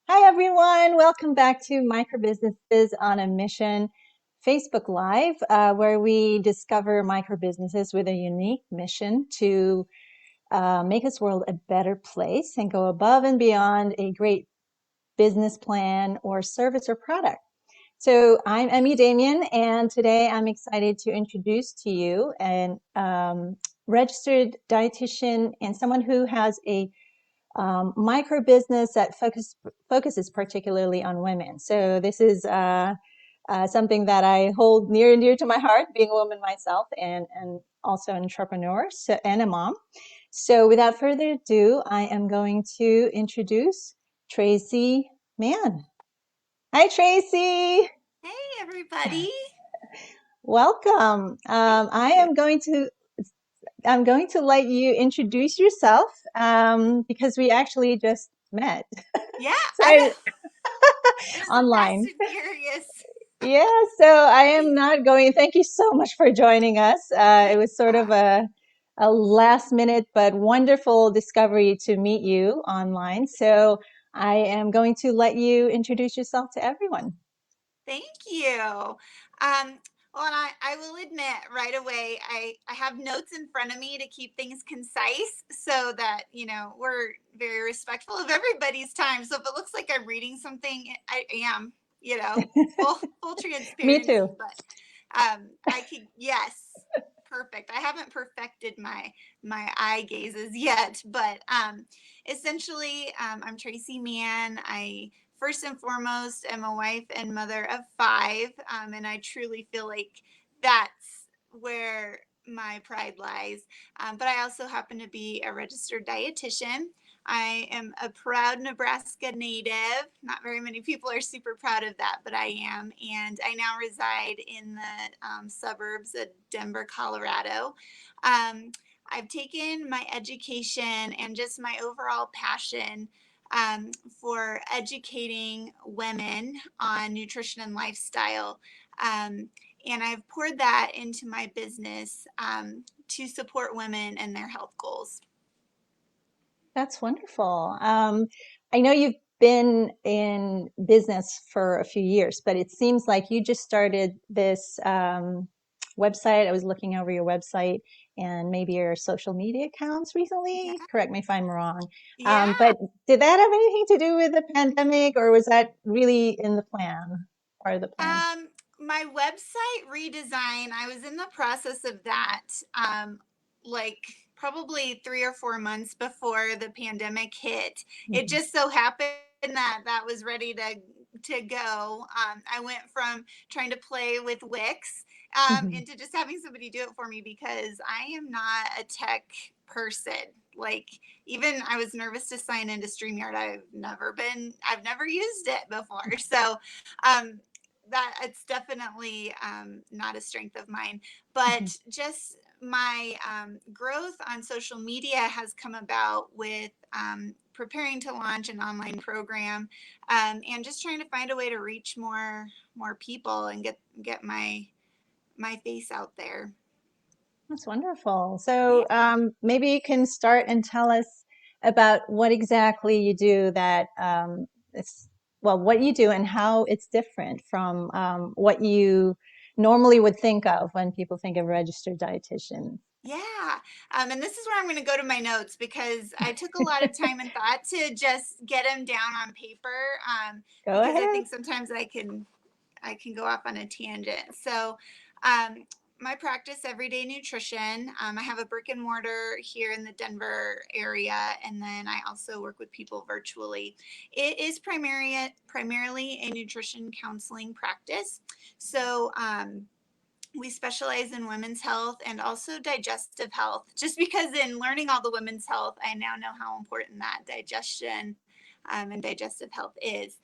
Hi, everyone. Welcome back to Microbusinesses on a Mission Facebook Live, where we discover microbusinesses with a unique mission to make this world a better place and go above and beyond a great business plan or service or product. So I'm Emmy Damien, and today I'm excited to introduce to you an registered dietitian and someone who has a micro business that focuses particularly on women. So this is something that I hold near and dear to my heart, being a woman myself and also an entrepreneur and a mom. So without further ado, I am going to introduce Tracy Mann. Hi, Tracy. Hey, everybody. Welcome. Thank I you. am going to I'm going to let you introduce yourself because we actually just met. Yeah, So I know. There's a fast online. and furious. Yeah, so I am not going. Thank you so much for joining us. It was sort of Yeah. a last minute but wonderful discovery to meet you online. So I am going to let you introduce yourself to everyone. Thank you. Well, and I will admit right away, I have notes in front of me to keep things concise so that, we're very respectful of everybody's time. So if it looks like I'm reading something, I am, full Me transparency, too. but I could, yes, perfect. I haven't perfected my eye gazes yet, but essentially, I'm Tracy Mann. I first and foremost am a wife and mother of five, and I truly feel like that's where my pride lies. But I also happen to be a registered dietitian. I am a proud Nebraska native. Not very many people are super proud of that, but I am. And I now reside in the suburbs of Denver, Colorado. Um, I've taken my education and just my overall passion for educating women on nutrition and lifestyle. Um, and I've poured that into my business to support women and their health goals. That's wonderful. I know you've been in business for a few years, but it seems like you just started this website. I was looking over your website and maybe your social media accounts Yeah. recently. Correct me if I'm wrong. Yeah. But did that have anything to do with the pandemic, or was that really in the plan, part of the plan? Um, my website redesign, I was in the process of that, like probably 3 or 4 months before the pandemic hit. It Mhm. just so happened that that was ready to go. I went from trying to play with Wix into just having somebody do it for me because I am not a tech person. Like even I was nervous to sign into StreamYard. I've never used it before. So um, that it's definitely not a strength of mine, but just my growth on social media has come about with preparing to launch an online program and just trying to find a way to reach more people and get my face out there. That's wonderful. Yeah. So maybe you can start and tell us about what exactly you do that it's, well, what you do and how it's different from what you normally would think of when people think of registered dietitian. Yeah. And this is where I'm going to go to my notes because I took a lot of time and thought to just get them down on paper Go because I ahead. think sometimes I can go off on a tangent. So, um, my practice, Everyday Nutrition. I have a brick and mortar here in the Denver area, and then I also work with people virtually. It is primarily a nutrition counseling practice. So, we specialize in women's health and also digestive health, just because in learning all the women's health, I now know how important that digestion and digestive health is.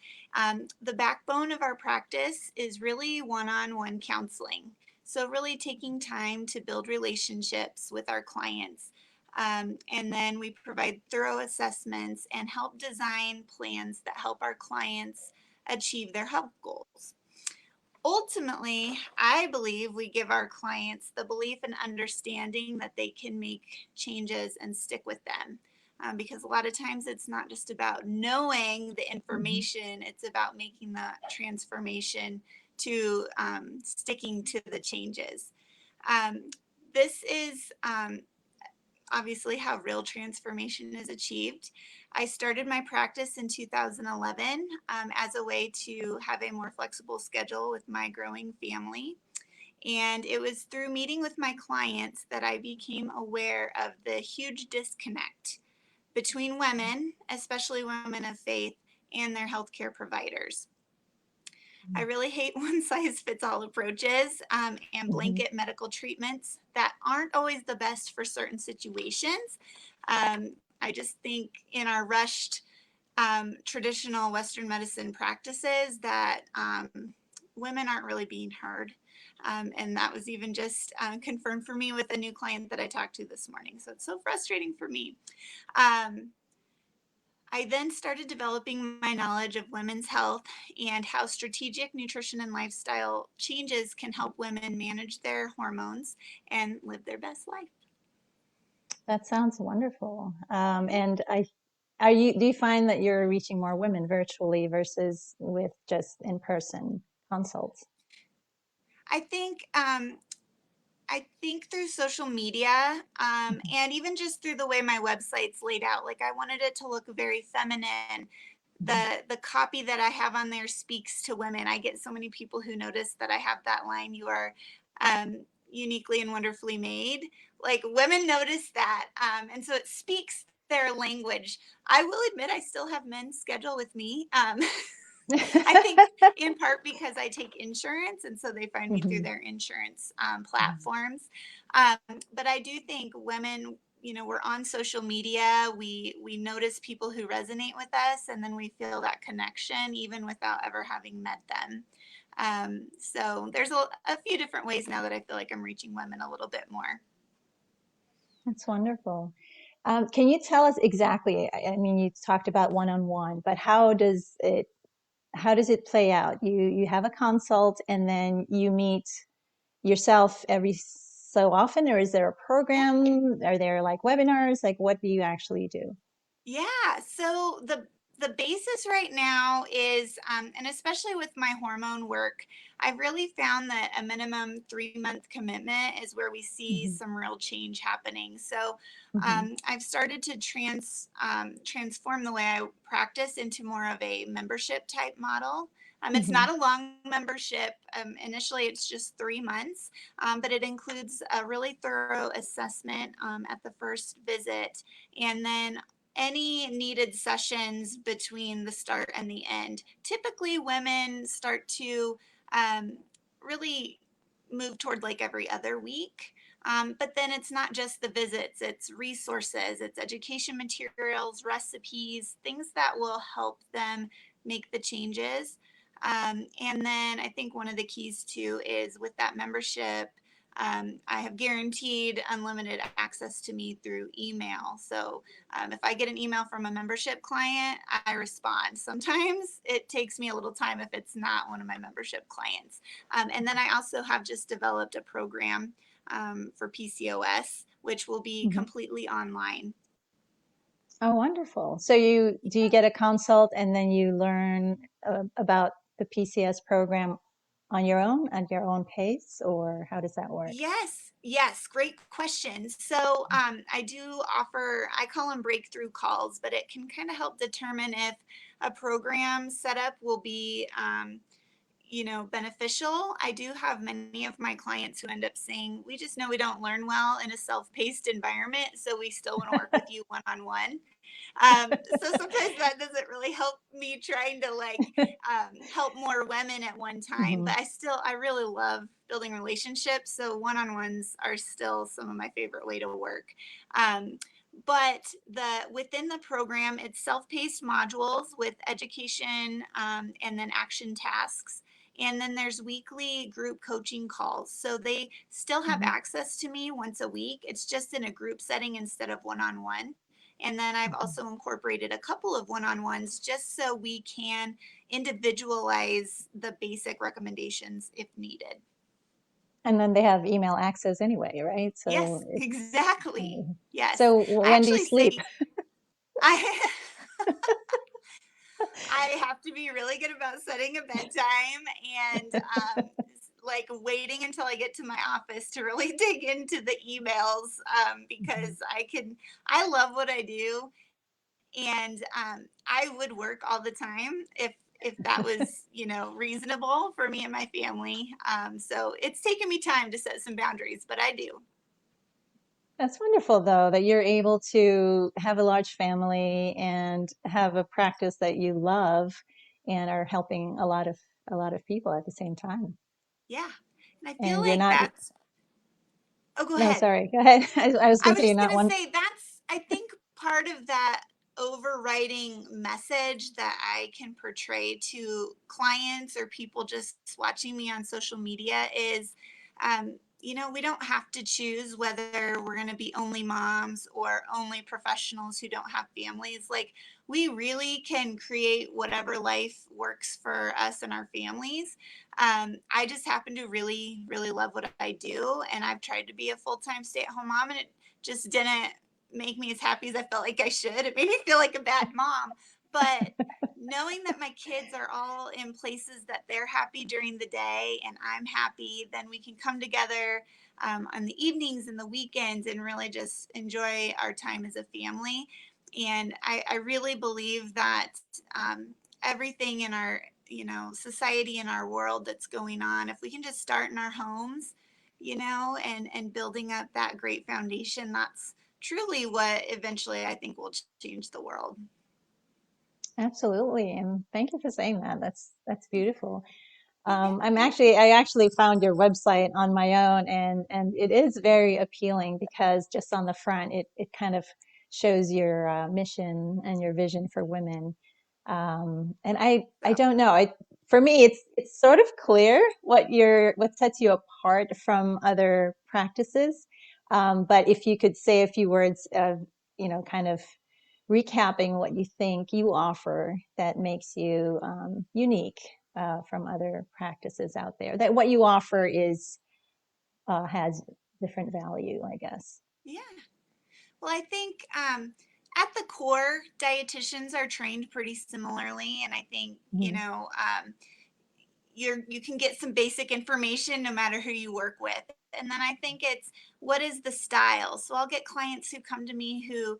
The backbone of our practice is really one on one counseling. So, really taking time to build relationships with our clients. And then we provide thorough assessments and help design plans that help our clients achieve their health goals. Ultimately, I believe we give our clients the belief and understanding that they can make changes and stick with them. because a lot of times it's not just about knowing the Mhm. information, it's about making that transformation to sticking to the changes. Um, this is obviously how real transformation is achieved. I started my practice in 2011 as a way to have a more flexible schedule with my growing family. And it was through meeting with my clients that I became aware of the huge disconnect between women, especially women of faith, and their healthcare providers. I really hate one size fits all approaches and Mhm. blanket medical treatments that aren't always the best for certain situations. I just think in our rushed traditional Western medicine practices that women aren't really being heard. And that was even just confirmed for me with a new client that I talked to this morning. So it's so frustrating for me. Um, I then started developing my knowledge of women's health and how strategic nutrition and lifestyle changes can help women manage their hormones and live their best life. That sounds wonderful. And do you find that you're reaching more women virtually versus with just in-person consults? I think I think through social media and even just through the way my website's laid out, like I wanted it to look very feminine. Mhm. The copy that I have on there speaks to women. I get so many people who notice that I have that line, "You are uniquely and wonderfully made." Like women notice that, and so it speaks their language. I will admit, I still have men schedule with me. I think in part because I take insurance, and so they find me through Mhm. their insurance Mhm. platforms. Um, but I do think women, you know, we're on social media. We notice people who resonate with us, and then we feel that connection even without ever having met them. So there's a few different ways now that I feel like I'm reaching women a little bit more. That's wonderful. Can you tell us exactly? I mean, you talked about one-on-one, but how does it play out? You have a consult and then you meet yourself every so often, or is there a Yeah. program? Are there like webinars? Like, what do you actually do? Yeah. So the basis right now is, and especially with my hormone work, I've really found that a minimum 3 month commitment is where we see Hmm. some real change happening. So Hmm. I've started to transform the way I practice into more of a membership type model. It's Hmm. not a long membership. Initially, it's just 3 months, but it includes a really thorough assessment at the first visit, and then any needed sessions between the start and the end. Typically, women start to um, really move toward like every other week. But then it's not just the visits, it's resources, it's education materials, recipes, things that will help them make the changes. And then I think one of the keys too is with that membership, I have guaranteed unlimited access to me through email. So if I get an email from a membership client, I respond. Sometimes it takes me a little time if it's not one of my membership clients. And then I also have just developed a program for PCOS, which will be Hmm. completely online. Oh, wonderful. So do you get a consult and then you learn about the PCS program on your own at your own pace, or how does that work? Yes, yes, great question. So I do offer, I call them breakthrough calls, but it can kind of help determine if a program setup will be beneficial. I do have many of my clients who end up saying, we just know we don't learn well in a self-paced environment, so we still want to work with you one-on-one. So sometimes that doesn't really help me trying to like help more women at one time, Hmm. but I really love building relationships. So one-on-ones are still some of my favorite way to work. Um, but the within the program, it's self-paced modules with education and then action tasks. And then there's weekly group coaching calls. So they still have Hmm. access to me once a week. It's just in a group setting instead of one on one. And then I've also incorporated a couple of one on ones just so we can individualize the basic recommendations if needed. And then they have email access anyway, right? So Yes, exactly. Yes. so I when do you actually sleep? say I I have to be really good about setting a bedtime and like waiting until I get to my office to really dig into the emails Mhm. because I love what I do, and I would work all the time if that was reasonable for me and my family. So it's taken me time to set some boundaries, but I do. That's wonderful, though, that you're able to have a large family and have a practice that you love and are helping a lot of people at the same time. Yeah, and I feel And you're like not, that's. Oh, go no, ahead. sorry, go ahead. I was I going to was say you're just not going to one. say that's, I think, part of that overriding message that I can portray to clients or people just watching me on social media is, we don't have to choose whether we're going to be only moms or only professionals who don't have families. Like, we really can create whatever life works for us and our families. I just happen to really, really love what I do. And I've tried to be a full time stay at home mom, and it just didn't make me as happy as I felt like I should. It made me feel like a bad mom. But knowing that my kids are all in places that they're happy during the day and I'm happy, then we can come together on the evenings and the weekends and really just enjoy our time as a family. And I really believe that everything in our society in our world that's going on, if we can just start in our homes, and building up that great foundation, that's truly what eventually I think will change the world. Absolutely. And thank you for saying that. That's beautiful. Yeah. I actually found your website on my own, and it is very appealing because just on the front, it kind of shows your mission and your vision for women. And I So, don't know. For me, it's sort of clear what sets you apart from other practices. But if you could say a few words of, kind of recapping what you think you offer that makes you unique from other practices out there. That what you offer is has different value, I guess. yeah. Well, I think at the core, dietitians are trained pretty similarly. And I think, Mhm. you can get some basic information no matter who you work with. And then I think it's, what is the style? So I'll get clients who come to me who,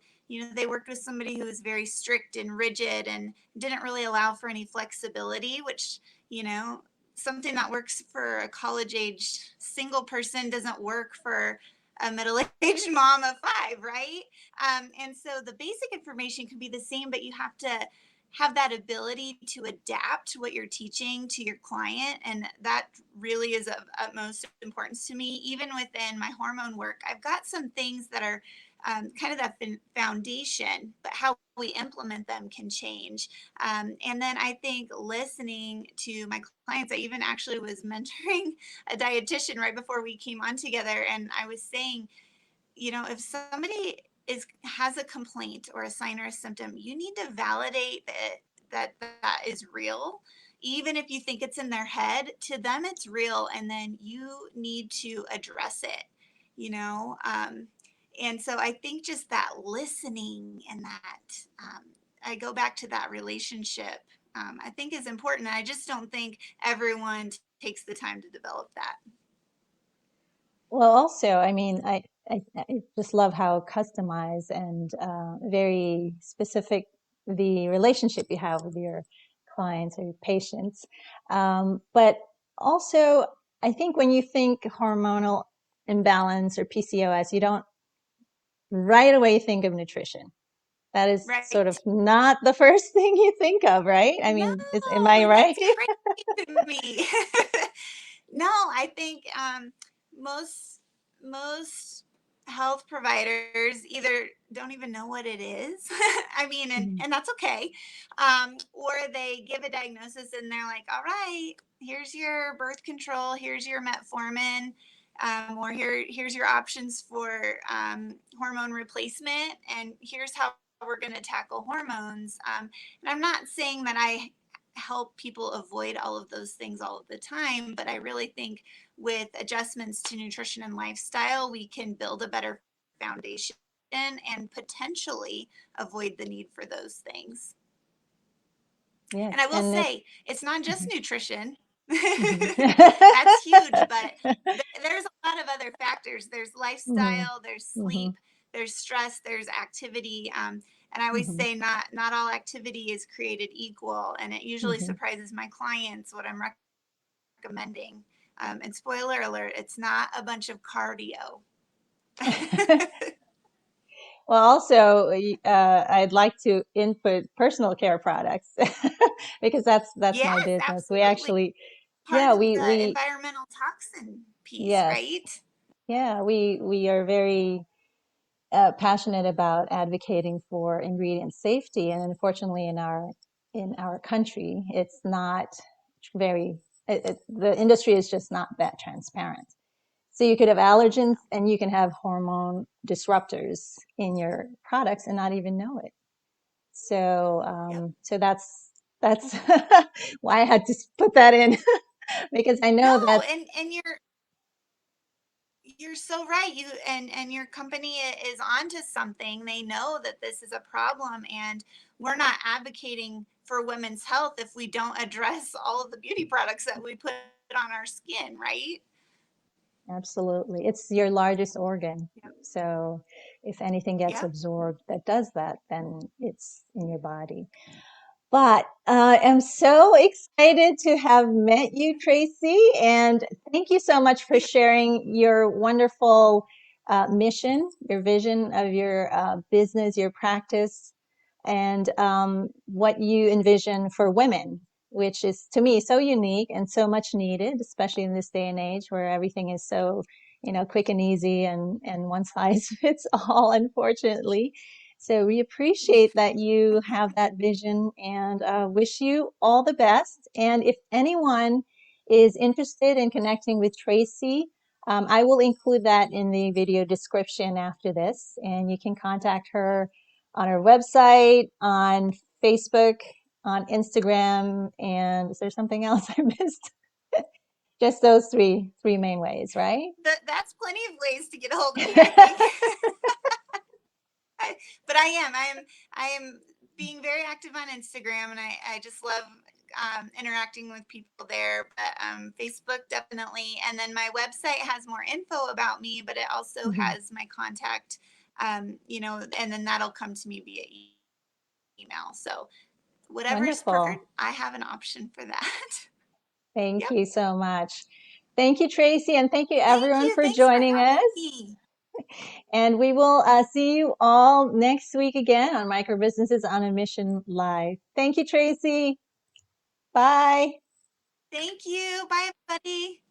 they worked with somebody who was very strict and rigid and didn't really allow for any flexibility, which, you know something that works for a college age single person doesn't work for a middle-aged mom of five, right? And so the basic information can be the same, but you have to have that ability to adapt what you're teaching to your client. And that really is of utmost importance to me. Even within my hormone work, I've got some things that are kind of that foundation, but how we implement them can change. And then I think listening to my clients, I even actually was mentoring a dietitian right before we came on together. And I was saying, if somebody has a complaint or a sign or a symptom, you need to validate that is real. Even if you think it's in their head, to them it's real, and then you need to address it. You know, and so I think just that listening and that I go back to that relationship. I think is important. And I just don't think everyone takes the time to develop that. Well, also, I mean, I just love how customized and very specific the relationship you have with your clients or your patients. But also, I think when you think hormonal imbalance or PCOS, you don't right away think of nutrition. That is sort of Right. not the first thing you think of, right? I No, mean, am I right? that's crazy to me. No, I think most health providers either don't even know what it is. I mean, and Mhm. and that's okay. Or they give a diagnosis and they're like, "All right, here's your birth control, here's your metformin." Or here's your options for hormone replacement, and here's how we're going to tackle hormones. And I'm not saying that I help people avoid all of those things all of the time, but I really think with adjustments to nutrition and lifestyle, we can build a better foundation. and potentially avoid the need for those things. Yes, And I will and it, say, it's not just mhm, nutrition. mhm. That's huge, but there's a lot of other factors. There's Mhm, lifestyle, there's mhm, sleep, there's stress, there's activity. And I always mhm, say not all activity is created equal. And it usually mhm. surprises my clients what I'm recommending. And spoiler alert, it's not a bunch of cardio. Well, also, I'd like to input personal care products because that's my Yes, business. We absolutely. actually, Part yeah, of the environmental toxin piece, yes, right? yeah, we are very passionate about advocating for ingredient safety, and unfortunately, in our country, it's not very. The industry is just not that transparent. So you could have allergens and you can have hormone disruptors in your products and not even know it. So Yep. so that's why I had to put that in because I know No, that and you're so right. And your company is onto something. They know that this is a problem, and we're not advocating for women's health if we don't address all of the beauty products that we put on our skin, right? absolutely it's your largest organ. Yep. So if anything gets Yep. absorbed that does that, then it's in your body. But I'm so excited to have met you, Tracy. And thank you so much for Yeah. sharing your wonderful mission, your vision of your business, your practice, and what you envision for women, which is to me so unique and so much needed, especially in this day and age where everything is so, quick and easy and one size fits all, unfortunately. So we appreciate that you have that vision and wish you all the best. And if anyone is interested in connecting with Tracy, I will include that in the video description after this, and you can contact her on her website, on Facebook, on Instagram, and is there something else I missed? Just those three main ways, right? That's plenty of ways to get a hold of me, I think. But I am being very active on Instagram, and I just love interacting with people there. But Facebook definitely, and then my website has more info about me, but it also Mhm. has my contact. And then that'll come to me via email. So whatever's preferred, Wonderful. I have an option for that. Thank Yep. you so much. Thank you, Tracy, and thank you Thank everyone you. for Thanks for joining having us. me. And we will see you all next week again on Microbusinesses on a Mission Live. Thank you, Tracy. Bye. Thank you. Bye, everybody.